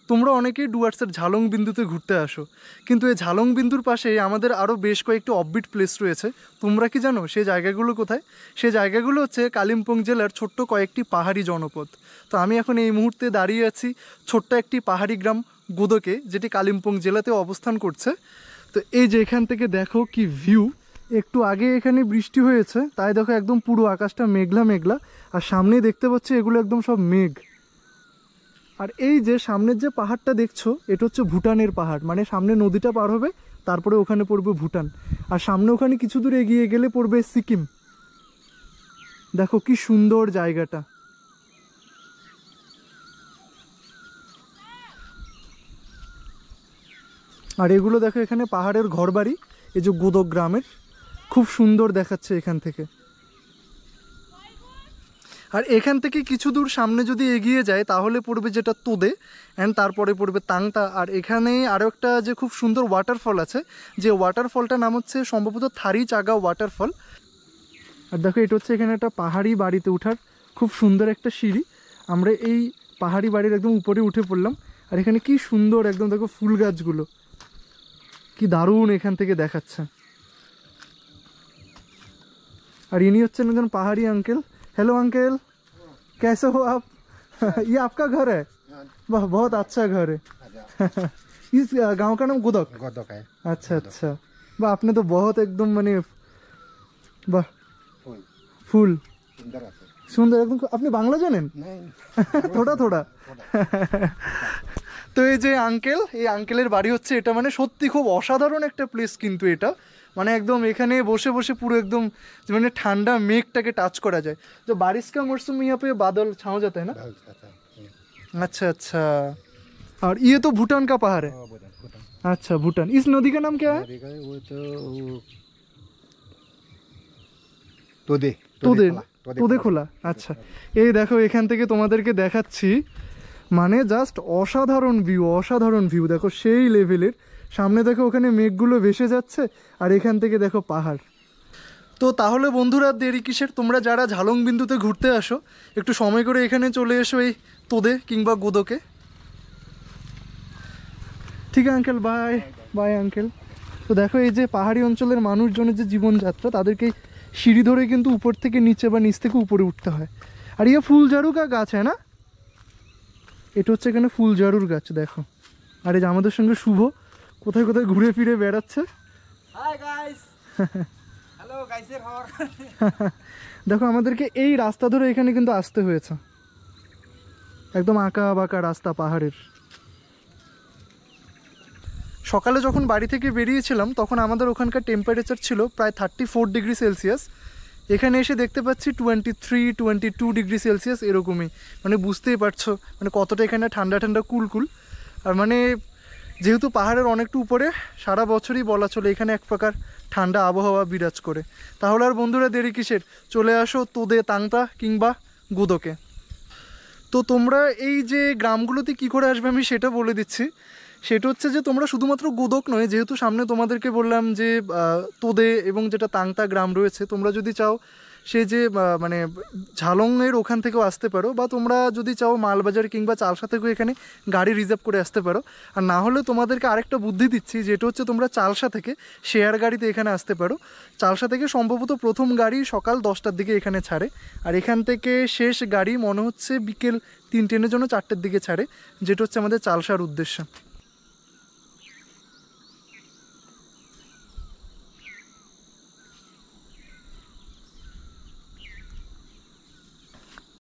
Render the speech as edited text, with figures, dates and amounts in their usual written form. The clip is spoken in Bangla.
তোমরা অনেকেই ডুয়ার্সের ঝালং বিন্দুতে ঘুরতে আসো, কিন্তু এই ঝালং বিন্দুর পাশেই আমাদের আরও বেশ কয়েকটি অফবিট প্লেস রয়েছে। তোমরা কি জানো সেই জায়গাগুলো কোথায়? সেই জায়গাগুলো হচ্ছে কালিম্পং জেলার ছোট্ট কয়েকটি পাহাড়ি জনপদ। তো আমি এখন এই মুহূর্তে দাঁড়িয়ে আছি ছোট্ট একটি পাহাড়ি গ্রাম গুদোকে, যেটি কালিম্পং জেলাতে অবস্থান করছে। তো এই যে এখান থেকে দেখো কি ভিউ। একটু আগে এখানে বৃষ্টি হয়েছে, তাই দেখো একদম পুরো আকাশটা মেঘলা মেঘলা, আর সামনেই দেখতে পাচ্ছি এগুলো একদম সব মেঘ। আর এই যে সামনের যে পাহাড়টা দেখছো, এটা হচ্ছে ভুটানের পাহাড়। মানে সামনে নদীটা পার হবে, তারপরে ওখানে পড়বে ভুটান, আর সামনে ওখানে কিছু দূর এগিয়ে গেলে পড়বে সিকিম। দেখো কি সুন্দর জায়গাটা। আর এগুলো দেখো এখানে পাহাড়ের ঘরবাড়ি, এই যে গুদোক গ্রামের, খুব সুন্দর দেখাচ্ছে এখান থেকে। আর এখান থেকে কিছু দূর সামনে যদি এগিয়ে যায় তাহলে পড়বে যেটা তোদে, অ্যান্ড তারপরে পড়বে তাংতা। আর এখানে আরও একটা যে খুব সুন্দর ওয়াটারফল আছে, যে ওয়াটারফলটার নাম হচ্ছে সম্ভবত থারি চাগা ওয়াটারফল। আর দেখো এটা হচ্ছে এখানে একটা পাহাড়ি বাড়িতে ওঠার খুব সুন্দর একটা সিঁড়ি। আমরা এই পাহাড়ি বাড়ির একদম উপরে উঠে পড়লাম। আর এখানে কি সুন্দর একদম দেখো ফুল গাছগুলো, কি দারুণ এখান থেকে দেখাচ্ছে। আর ইনি হচ্ছেন একজন পাহাড়ি আঙ্কেল। हेलो अंकल, कैसे हो आप? ये आपका घर है? वाह, बहुत अच्छा घर है। इस गांव का नाम गुदक? गुदक है। अच्छा अच्छा, वाह, आपने तो बहुत एकदम माने वाह फुल सुंदर एकदम। আপনি বাংলা জানেন? থোড়া থোড়া। তো এই যে আঙ্কেল, এই আঙ্কেলের বাড়ি হচ্ছে এটা। মানে সত্যি খুব অসাধারণ একটা প্লেস কিন্তু এটা। মানে একদম এখানে বসে বসে পুরো একদম মানে ঠান্ডা মেঘটাকে টাচ করা যায়। তো बारिश का मौसम यहाँ पे बादल छाँव जाता है ना? अच्छा अच्छा। और ये तो भूटान का पहाड़ है? अच्छा, भूटान। इस नदी का नाम क्या है? वो तो তোদে তোদে তোদে খোলা। আচ্ছা, এই দেখো এখান থেকে তোমাদেরকে দেখাচ্ছি, মানে জাস্ট অসাধারণ ভিউ, অসাধারণ ভিউ। দেখো সেই লেভেলের। সামনে দেখো ওখানে মেঘগুলো ভেসে যাচ্ছে, আর এখান থেকে দেখো পাহাড়। তো তাহলে বন্ধুরা দেরি কিসের, তোমরা যারা ঝালং বিন্দুতে ঘুরতে আসো একটু সময় করে এখানে চলে এসো এই তোদে কিংবা গুদোকে। ঠিক আছে আঙ্কেল, বাই বাই আঙ্কেল। তো দেখো এই যে পাহাড়ি অঞ্চলের মানুষজনের যে জীবনযাত্রা, তাদেরকে সিঁড়ি ধরে কিন্তু উপর থেকে নিচে বা নিচ থেকে উপরে উঠতে হয়। আর ইয়ে ফুলঝাড়ু কা গাছ হ্যাঁ না? এটা হচ্ছে এখানে ফুলঝাড়ুর গাছ দেখো। আর এই যে আমাদের সঙ্গে শুভ কোথায় কোথায় ঘুরে ফিরে বেড়াচ্ছে। হাই গাইস, হ্যালো গাইসের হর। দেখো আমাদেরকে এই রাস্তা ধরে এখানে কিন্তু আসতে হয়েছে, একদম আঁকা বাঁকা রাস্তা পাহাড়ের। সকালে যখন বাড়ি থেকে বেরিয়েছিলাম তখন আমাদের ওখানকার টেম্পারেচার ছিল প্রায় 34 ডিগ্রি সেলসিয়াস। এখানে এসে দেখতে পাচ্ছি 23-22 ডিগ্রি সেলসিয়াস এরকমই। মানে বুঝতেই পারছো মানে কতটা এখানে ঠান্ডা ঠান্ডা কুলকুল। আর মানে যেহেতু পাহাড়ের অনেকটা উপরে, সারা বছরই বলা চলে এখানে এক প্রকার ঠান্ডা আবহাওয়া বিরাজ করে। তাহলে আর বন্ধুরা দেরি কিসের, চলে আসো তোদে, তাংতা কিংবা গুদোকে। তো তোমরা এই যে গ্রামগুলোতে কি করে আসবে আমি সেটা বলে দিচ্ছি। সেটা হচ্ছে যে তোমরা শুধুমাত্র গুদোক নয়, যেহেতু সামনে তোমাদেরকে বললাম যে তোদে এবং যেটা তাংতা গ্রাম রয়েছে, তোমরা যদি চাও সে যে মানে ঝালংয়ের ওখান থেকেও আসতে পারো, বা তোমরা যদি চাও মালবাজার কিংবা চালসা থেকেও এখানে গাড়ি রিজার্ভ করে আসতে পারো। আর না হলে তোমাদেরকে আরেকটা বুদ্ধি দিচ্ছি, যেটা হচ্ছে তোমরা চালসা থেকে শেয়ার গাড়িতে এখানে আসতে পারো। চালসা থেকে সম্ভবত প্রথম গাড়ি সকাল 10টার দিকে এখানে ছাড়ে, আর এখান থেকে শেষ গাড়ি মনে হচ্ছে বিকেল 3টের জন্য 4টের দিকে ছাড়ে, যেটা হচ্ছে আমাদের চালসার উদ্দেশ্য।